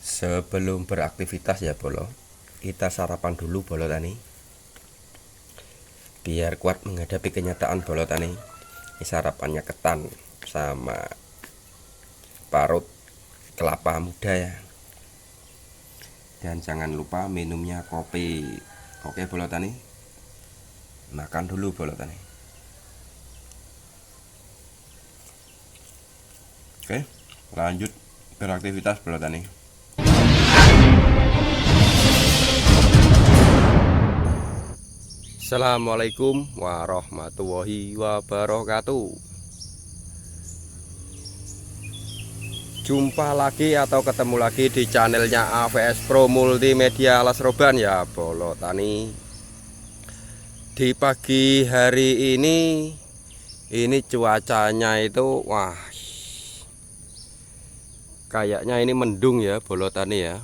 Sebelum beraktivitas ya Bolo, kita sarapan dulu Bolo tani, biar kuat menghadapi kenyataan Bolo tani. Ini sarapannya ketan sama parut kelapa muda ya. Dan jangan lupa minumnya kopi. Oke Bolo tani, makan dulu Bolo tani. Oke, lanjut beraktivitas Bolo tani. Assalamualaikum warahmatullahi wabarakatuh. Jumpa lagi atau ketemu lagi di channelnya AVS Pro Multimedia Alas Roban ya Bolo tani. Di pagi hari ini cuacanya itu wah, kayaknya ini mendung ya Bolo tani ya.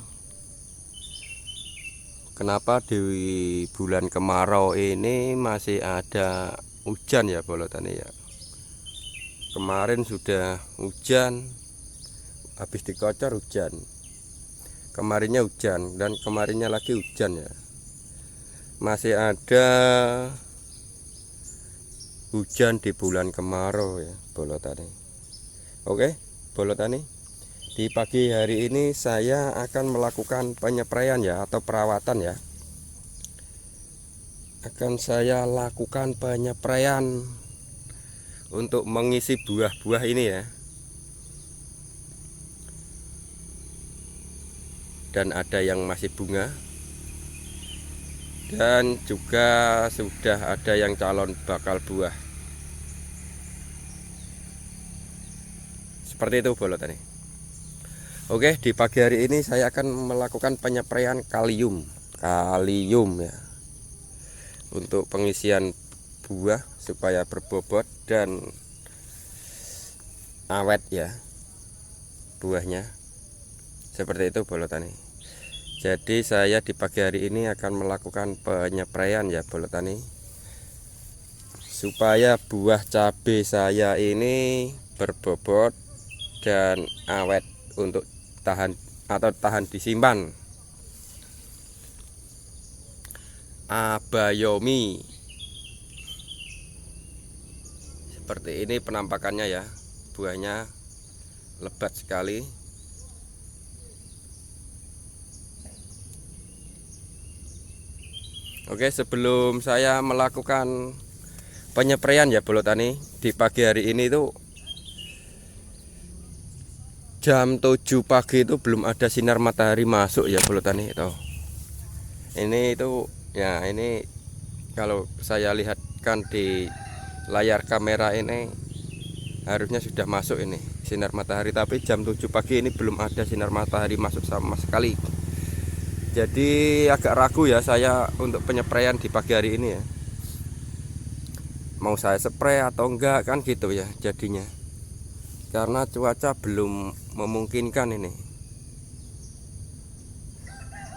Kenapa di bulan kemarau ini masih ada hujan ya Bolo tani ya. Kemarin sudah hujan, habis dikocor hujan, kemarinnya hujan, dan kemarinnya lagi hujan ya. Masih ada hujan di bulan kemarau ya Bolo tani. Oke Bolo tani, di pagi hari ini saya akan melakukan penyepraian ya, atau perawatan ya. Akan saya lakukan penyepraian untuk mengisi buah-buah ini ya. Dan ada yang masih bunga, dan juga sudah ada yang calon bakal buah. Seperti itu Bolo tani. Oke, di pagi hari ini saya akan melakukan penyepraian kalium ya, untuk pengisian buah supaya berbobot dan awet ya buahnya. Seperti itu Bolo tani. Jadi saya di pagi hari ini akan melakukan penyepraian ya Bolo tani, supaya buah cabai saya ini berbobot dan awet untuk tahan disimpan. Abayomi seperti ini penampakannya ya, buahnya lebat sekali. Oke, sebelum saya melakukan penyepraian ya Bolo tani, di pagi hari ini tuh jam 7 pagi itu belum ada sinar matahari masuk ya Bolo tani itu. Ini itu ya, ini kalau saya lihatkan di layar kamera ini harusnya sudah masuk ini sinar matahari, tapi jam 7 pagi ini belum ada sinar matahari masuk sama sekali. Jadi agak ragu ya saya untuk penyepraian di pagi hari ini ya. Mau saya spray atau enggak kan gitu ya jadinya, karena cuaca belum memungkinkan ini.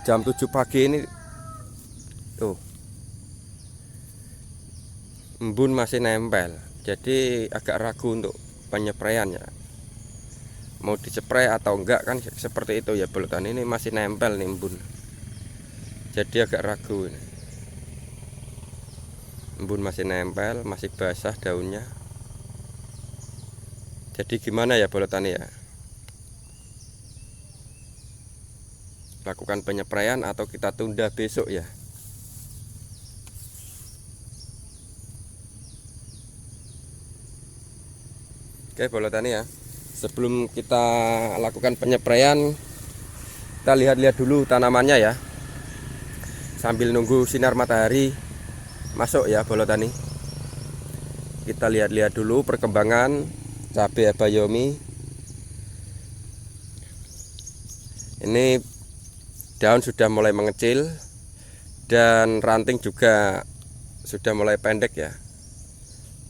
Jam 7 pagi ini tuh embun masih nempel, jadi agak ragu untuk penyepraian ya. Mau dispray atau enggak kan seperti itu ya Bolo tani. Ini masih nempel nih embun, jadi agak ragu ini. Embun masih nempel, masih basah daunnya. Jadi gimana ya Bolo tani ya, lakukan penyepraian atau kita tunda besok ya. Oke Bolo tani ya, sebelum kita lakukan penyepraian, kita lihat-lihat dulu tanamannya ya, sambil nunggu sinar matahari masuk ya Bolo tani. Kita lihat-lihat dulu perkembangan cabai abayomi. Ini daun sudah mulai mengecil dan ranting juga sudah mulai pendek ya.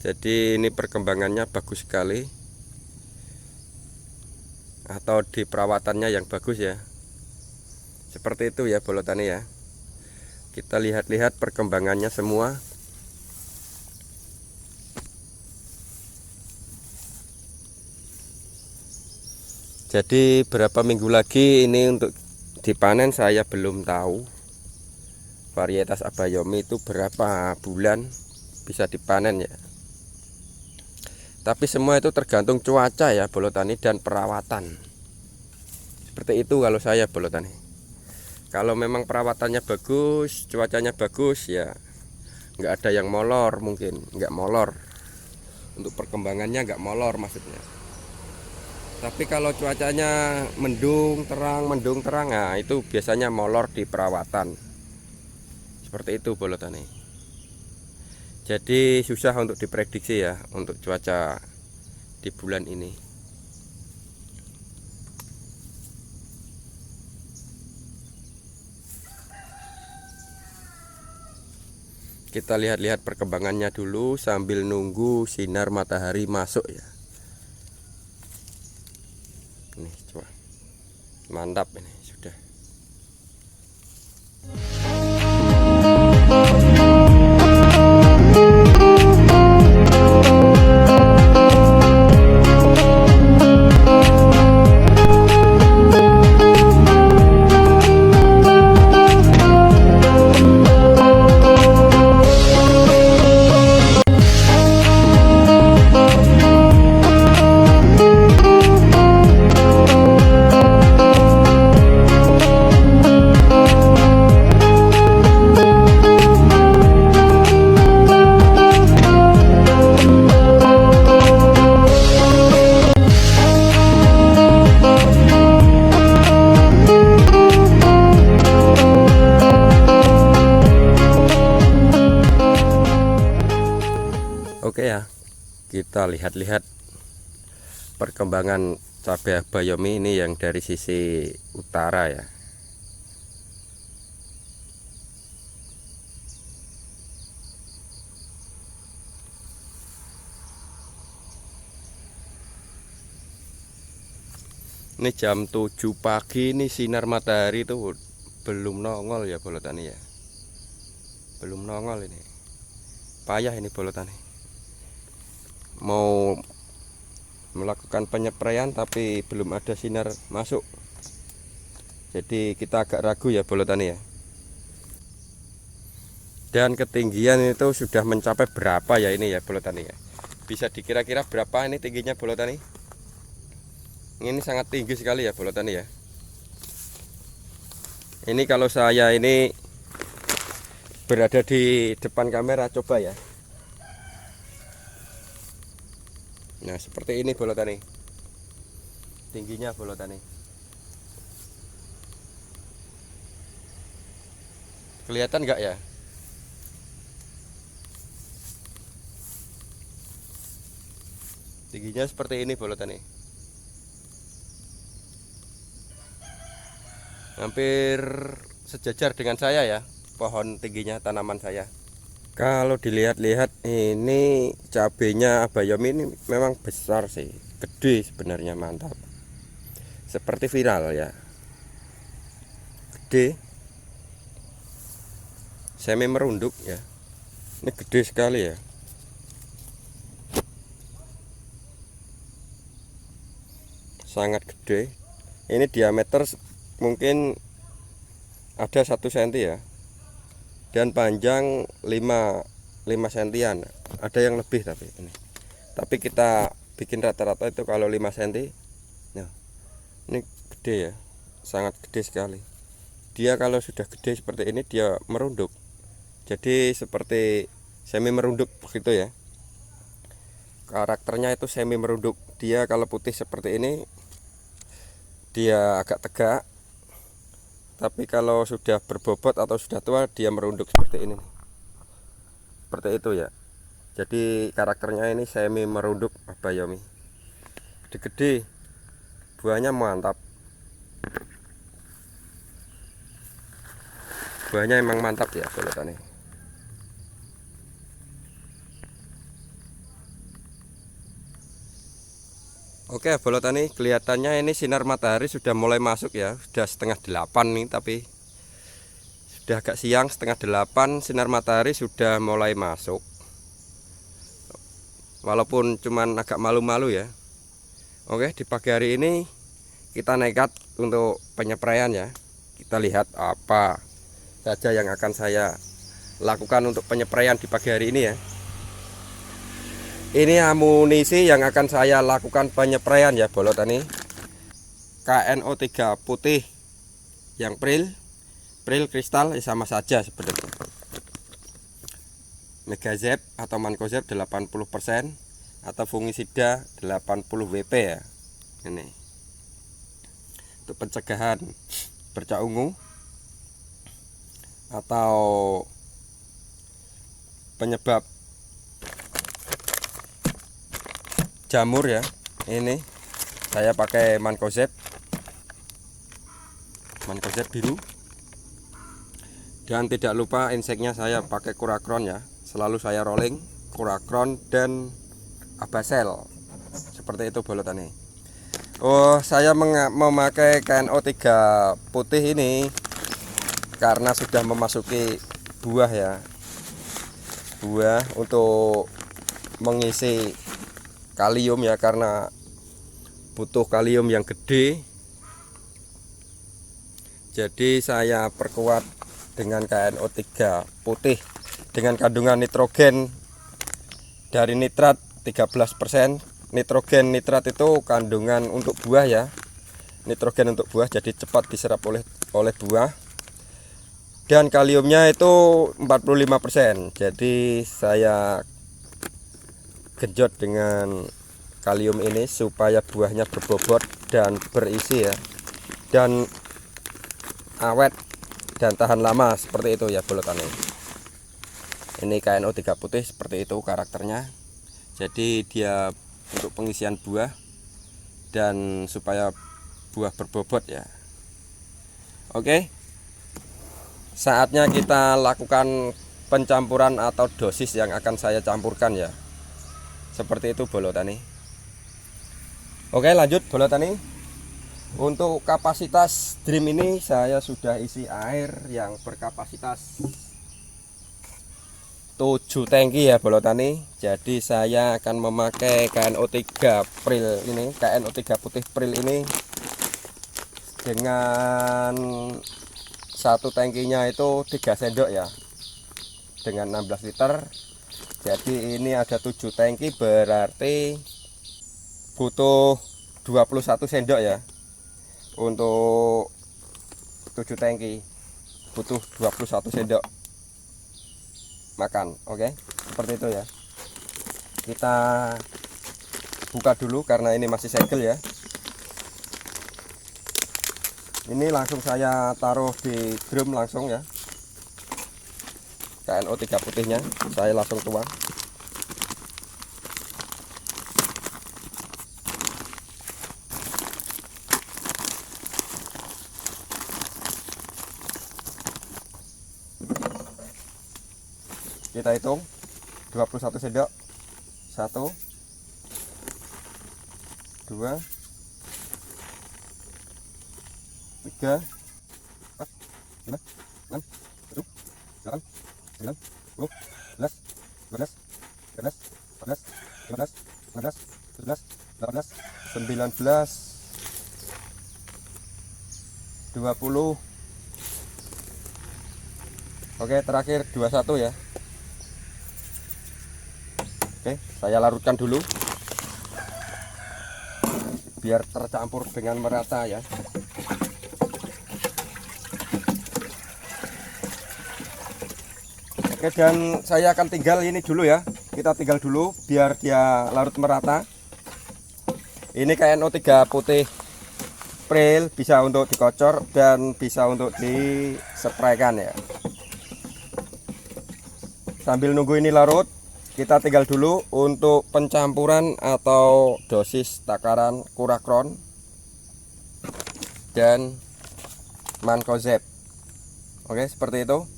Jadi ini perkembangannya bagus sekali, atau di perawatannya yang bagus ya. Seperti itu ya Bolo tani ya. Kita lihat-lihat perkembangannya semua. Jadi berapa minggu lagi ini untuk dipanen saya belum tahu varietas Abayomi itu berapa bulan bisa dipanen ya. Tapi semua itu tergantung cuaca ya Bolotani, dan perawatan. Seperti itu kalau saya Bolotani. Kalau memang perawatannya bagus, cuacanya bagus ya nggak ada yang molor, mungkin nggak molor. Untuk perkembangannya nggak molor maksudnya. Tapi kalau cuacanya mendung terang, nah itu biasanya molor di perawatan. Seperti itu Bolotani. Jadi susah untuk diprediksi ya untuk cuaca di bulan ini. Kita lihat-lihat perkembangannya dulu sambil nunggu sinar matahari masuk ya. Ini coba. Mantap ini sudah. Oke ya, kita lihat-lihat perkembangan cabai Abayomi ini yang dari sisi utara ya. Ini jam 7 pagi, ini sinar matahari itu belum nongol ya Bolotani ya. Belum nongol ini. Payah ini Bolotani. Mau melakukan penyepraian tapi belum ada sinar masuk. Jadi kita agak ragu ya Bolotani ya. Dan ketinggian itu sudah mencapai berapa ya ini ya Bolotani ya. Bisa dikira-kira berapa ini tingginya Bolotani? Ini sangat tinggi sekali ya Bolotani ya. Ini kalau saya ini berada di depan kamera, coba ya. Nah seperti ini Bolotani tingginya Bolotani. Kelihatan nggak ya? Tingginya seperti ini Bolotani. Hampir sejajar dengan saya ya pohon tingginya tanaman saya. Kalau dilihat-lihat ini cabenya Abayomi ini memang besar sih, gede sebenarnya, mantap. Seperti viral ya. Gede. Semi merunduk ya. Ini gede sekali ya. Sangat gede. Ini diameter mungkin ada 1 cm ya. Dan panjang 5 sentian, ada yang lebih tapi ini. Tapi kita bikin rata-rata itu kalau 5 cm. Nah, ini gede ya, sangat gede sekali. Dia kalau sudah gede seperti ini dia merunduk. Jadi seperti semi merunduk begitu ya. Karakternya itu semi merunduk. Dia kalau putih seperti ini dia agak tegak. Tapi kalau sudah berbobot atau sudah tua dia merunduk seperti ini. Seperti itu ya. Jadi karakternya ini semi merunduk Abayomi. Gede-gede. Buahnya mantap. Buahnya emang mantap ya Bolotani. Oke Bolotani, kelihatannya ini sinar matahari sudah mulai masuk ya. Sudah 7:30 nih, tapi sudah agak siang, 7:30 sinar matahari sudah mulai masuk. Walaupun cuman agak malu-malu ya. Oke, di pagi hari ini kita nekat untuk penyepraian ya. kita lihat apa saja yang akan saya lakukan untuk penyepraian di pagi hari ini ya. Ini amunisi yang akan saya lakukan penyepraian ya Bolo Tani. KNO3 putih yang Pril kristal sama saja sebenarnya. Megazep atau Mancozeb 80% atau fungisida 80 WP ya. Ini untuk pencegahan bercak ungu atau penyebab jamur ya. Ini saya pakai Mancozeb biru, dan tidak lupa inseknya saya pakai Kurakron ya. Selalu saya rolling Kurakron dan Abasel seperti itu Bolo Tani. Saya memakai KNO3 putih ini karena sudah memasuki buah ya, buah untuk mengisi kalium ya, karena butuh kalium yang gede. Jadi saya perkuat dengan KNO3 putih dengan kandungan nitrogen dari nitrat 13%. Nitrogen nitrat itu kandungan untuk buah ya, nitrogen untuk buah, jadi cepat diserap oleh buah. Dan kaliumnya itu 45%. Jadi saya genjot dengan kalium ini supaya buahnya berbobot dan berisi ya, dan awet dan tahan lama seperti itu ya Bolo Tani. Ini KNO3 putih seperti itu karakternya. Jadi dia untuk pengisian buah dan supaya buah berbobot ya. Oke, saatnya kita lakukan pencampuran atau dosis yang akan saya campurkan ya. Seperti itu Bolo Tani. Oke, lanjut Bolo Tani. Untuk kapasitas drum ini saya sudah isi air yang berkapasitas 7 tangki ya Bolo Tani. Jadi saya akan memakai KNO3 Pril ini, KNO3 putih Pril ini dengan satu tangkinya itu 3 sendok ya, dengan 16 liter. Jadi ini ada 7 tangki, berarti butuh 21 sendok ya. Untuk 7 tangki butuh 21 sendok makan. Oke, seperti itu ya. Kita buka dulu karena ini masih segel ya. Ini langsung saya taruh di drum langsung ya. KNO3 putihnya saya langsung tuang. Kita hitung 21 sendok. 1 2 3 4 5 6 7 8 9 10 11 12 13 14 15 16 17 18 19 20. Oke, terakhir 21 ya. Oke, saya larutkan dulu biar tercampur dengan merata ya. Oke, dan saya akan tinggal ini dulu ya. Kita tinggal dulu biar dia larut merata. Ini KNO3 putih Pril bisa untuk dikocor dan bisa untuk dispraykan ya. Sambil nunggu ini larut, kita tinggal dulu untuk pencampuran atau dosis takaran Kurakron dan Mancozeb. Oke, seperti itu.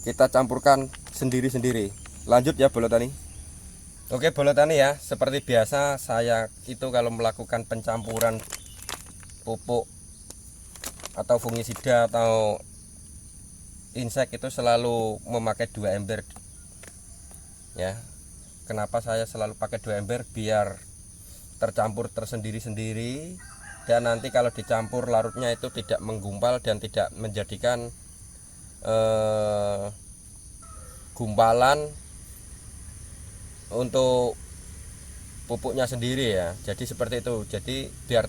Kita campurkan sendiri-sendiri. Lanjut ya Bolo Tani. Oke Bolo Tani ya, seperti biasa saya itu kalau melakukan pencampuran pupuk atau fungisida atau insek itu selalu memakai 2 ember ya. Kenapa saya selalu pakai 2 ember? Biar tercampur tersendiri-sendiri dan nanti kalau dicampur larutnya itu tidak menggumpal dan tidak menjadikan gumpalan untuk pupuknya sendiri ya. Jadi seperti itu. Jadi biar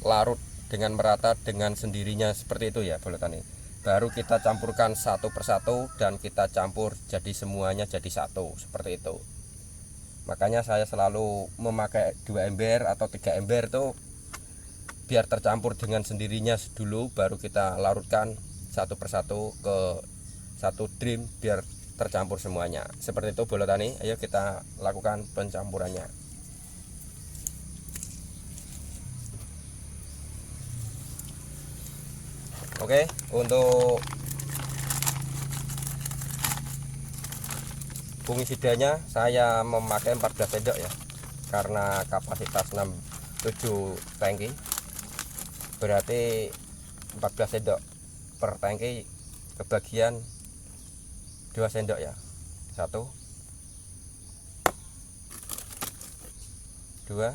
larut dengan merata dengan sendirinya seperti itu ya Bolo Tani. Baru kita campurkan satu persatu dan kita campur jadi semuanya jadi satu seperti itu. Makanya saya selalu memakai 2 ember atau 3 ember tuh biar tercampur dengan sendirinya dulu, baru kita larutkan satu persatu ke satu drum biar tercampur semuanya. Seperti itu Bolo Tani. Ayo kita lakukan pencampurannya. Oke, untuk fungisidanya saya memakai 14 sendok ya, karena kapasitas 7 tangki, berarti 14 sendok per tangki kebagian 2 sendok ya. 1 2 3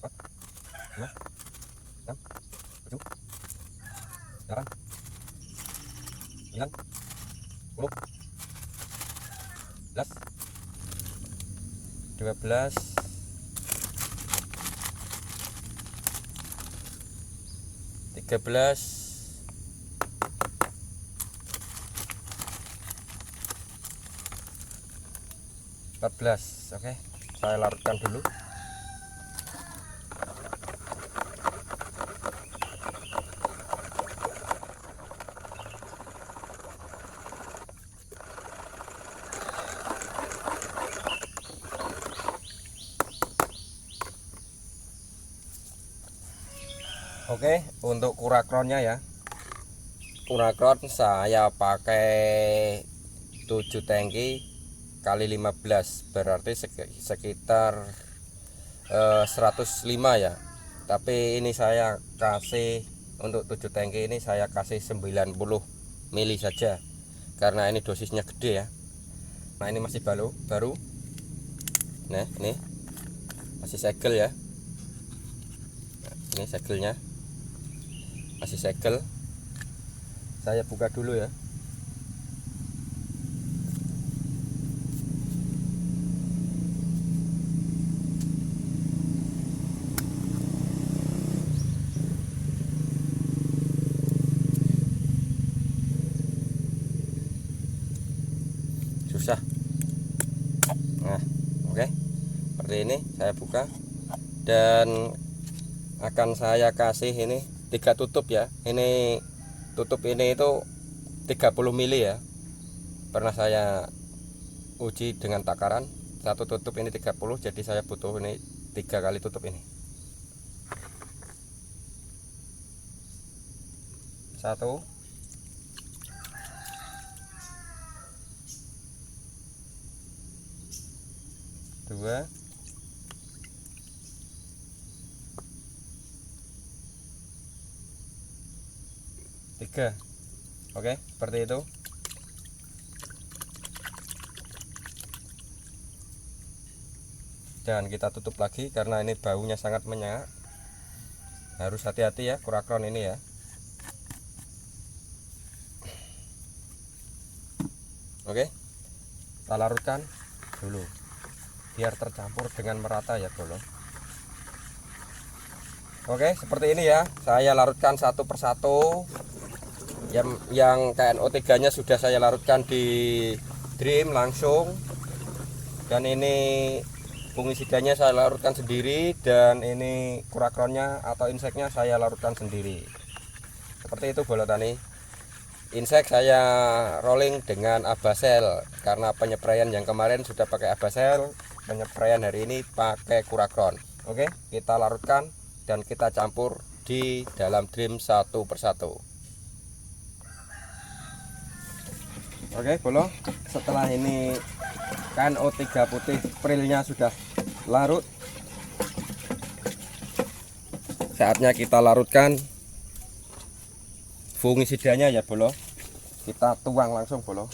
4 5 6 7 8 9 10 11 12 13 14. Oke, saya larutkan dulu. Oke, untuk kurakronnya ya. Kurakron saya pakai 7 tangki kali 15, berarti sekitar 105 ya. Tapi ini saya kasih untuk 7 tangki ini saya kasih 90 mili saja, karena ini dosisnya gede ya. Nah, ini masih baru. Nah, ini masih segel ya. Nah, ini segelnya masih segel. Saya buka dulu ya. Susah. Nah, oke. Seperti ini saya buka dan akan saya kasih ini 3 tutup ya. Ini tutup ini itu 30 mili ya. Pernah saya uji dengan takaran, satu tutup ini 30, jadi saya butuh ini 3 kali tutup ini. 1 2 3. Oke, seperti itu. Dan kita tutup lagi karena ini baunya sangat menyengat. Harus hati-hati ya kurakron ini ya. Oke, kita larutkan dulu biar tercampur dengan merata ya Bolo. Oke, seperti ini ya. Saya larutkan satu persatu. Yang KNO3 nya sudah saya larutkan di drum langsung, dan ini fungisidanya saya larutkan sendiri, dan ini kurakronnya atau inseknya saya larutkan sendiri. Seperti itu Bolo Tani. Insek saya rolling dengan Abasel, karena penyepraian yang kemarin sudah pakai Abasel, penyepraian hari ini pakai kurakron. Oke, kita larutkan dan kita campur di dalam drum satu persatu. Oke Bolo, setelah ini KNO3 putih prilnya sudah larut, saatnya kita larutkan fungisidanya ya Bolo. Kita tuang langsung Bolo.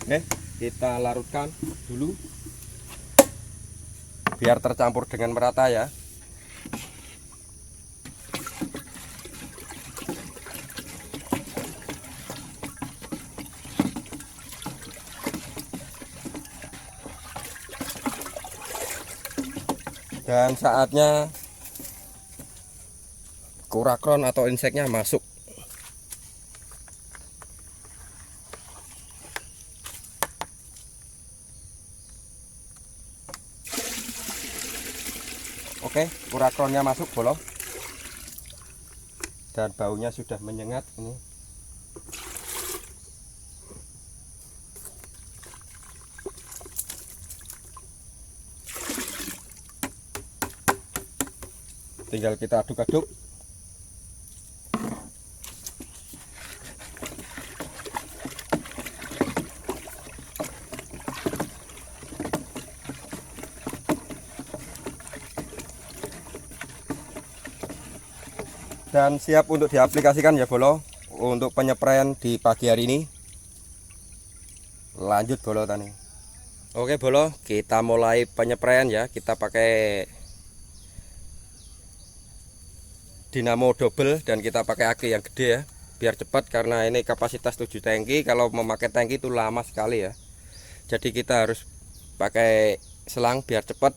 Oke, kita larutkan dulu biar tercampur dengan merata ya. Dan saatnya kurakron atau inseknya masuk. Oke, kurakronnya masuk bolo. Dan baunya sudah menyengat ini. Tinggal kita aduk-aduk. Dan siap untuk diaplikasikan ya bolo, untuk penyepraian di pagi hari ini. Lanjut bolo tani. Oke bolo, kita mulai penyepraian ya. Kita pakai dinamo double dan kita pakai aki yang gede ya, biar cepat karena ini kapasitas 7 tangki. Kalau memakai tangki itu lama sekali ya. Jadi kita harus pakai selang biar cepat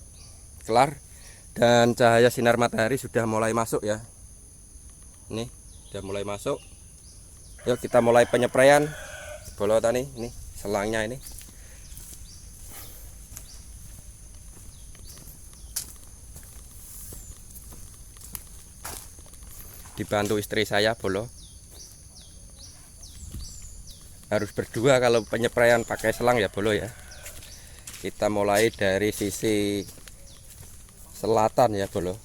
kelar. Dan cahaya sinar matahari sudah mulai masuk ya. Ini udah mulai masuk. Yuk kita mulai penyepraian bolo tani. Ini selangnya ini. Dibantu istri saya bolo. Harus berdua kalau penyepraian pakai selang ya bolo ya. Kita mulai dari sisi selatan ya bolo.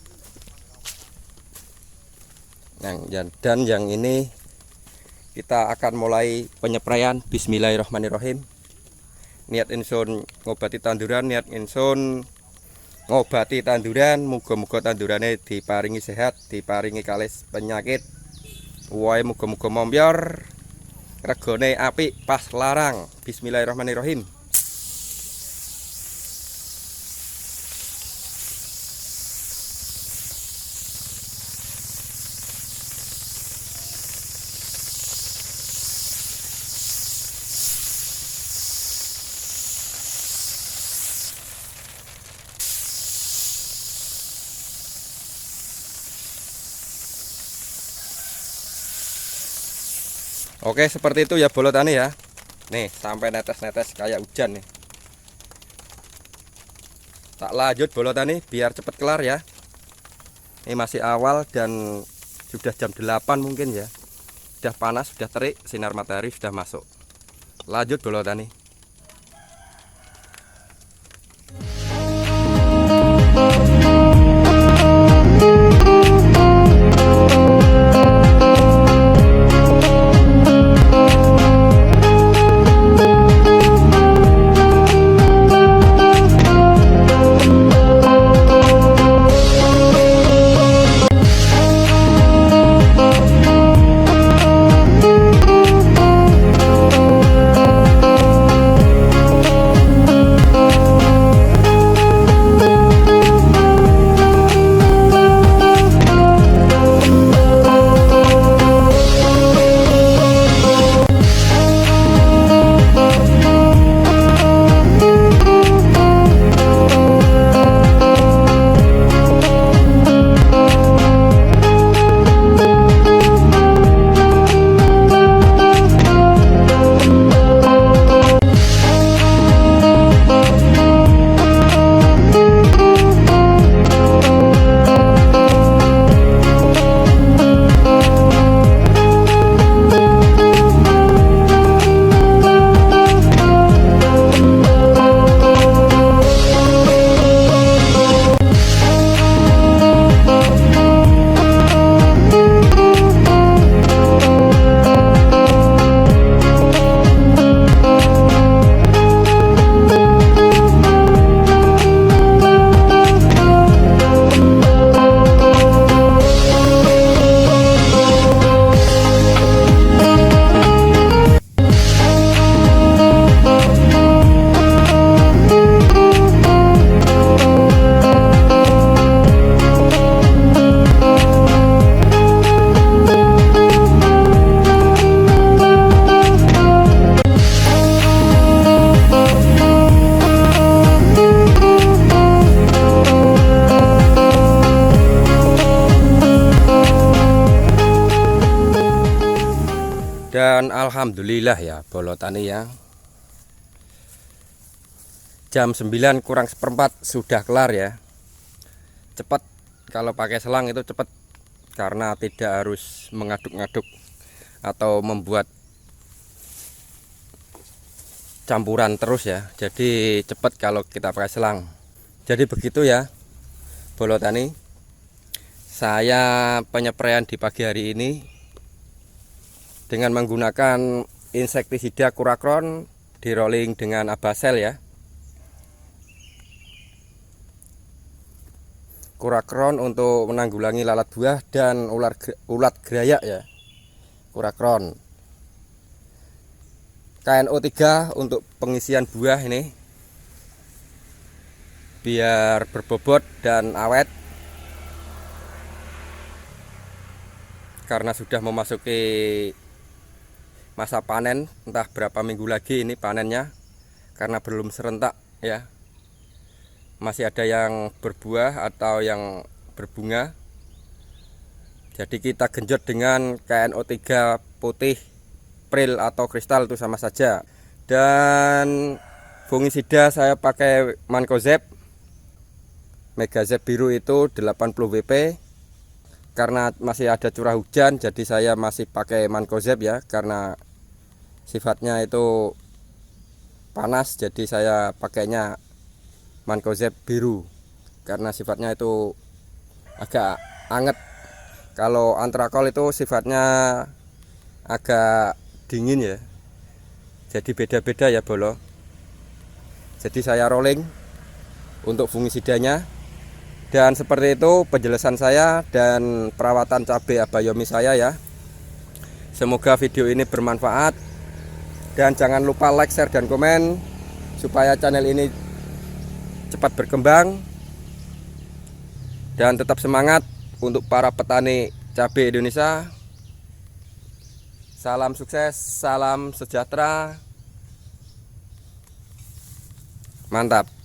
Dan yang ini kita akan mulai penyepraian. Bismillahirrahmanirrahim. Niat insun ngobati tanduran, niat insun ngobati tanduran. Muga-muga tandurannya diparingi sehat, diparingi kalis penyakit. Wae muga-muga momyor, regone apik pas larang. Bismillahirrahmanirrahim. Oke, seperti itu ya bolo tani ya. Nih, sampai netes-netes kayak hujan nih. Tak lanjut bolo tani biar cepet kelar ya. Ini masih awal dan sudah jam 8 mungkin ya. Sudah panas, sudah terik, sinar matahari sudah masuk. Lanjut bolo tani. Alhamdulillah ya bolotani ya. Jam 9 kurang seperempat sudah kelar ya. Cepat, kalau pakai selang itu cepat karena tidak harus mengaduk-ngaduk atau membuat campuran terus ya. Jadi cepat kalau kita pakai selang. Jadi begitu ya bolotani. Saya penyepraian di pagi hari ini dengan menggunakan insektisida Kurakron di rolling dengan Abasel ya. Kurakron untuk menanggulangi lalat buah dan ulat gerayak ya. Kurakron. KNO3 untuk pengisian buah ini biar berbobot dan awet karena sudah memasuki masa panen. Entah berapa minggu lagi ini panennya karena belum serentak ya, masih ada yang berbuah atau yang berbunga. Jadi kita genjot dengan KNO3 putih Pril atau kristal itu sama saja. Dan fungisida saya pakai Mancozeb Megazeb biru itu 80 WP. Karena masih ada curah hujan jadi saya masih pakai Mancozeb ya, karena sifatnya itu panas jadi saya pakainya Mancozeb biru karena sifatnya itu agak anget. Kalau Antrakol itu sifatnya agak dingin ya, jadi beda-beda ya bolo. Jadi saya rolling untuk fungisidanya. Dan seperti itu penjelasan saya dan perawatan cabai Abayomi saya ya. Semoga video ini bermanfaat. Dan jangan lupa like, share, dan komen supaya channel ini cepat berkembang. Dan tetap semangat untuk para petani cabai Indonesia. Salam sukses, salam sejahtera. Mantap.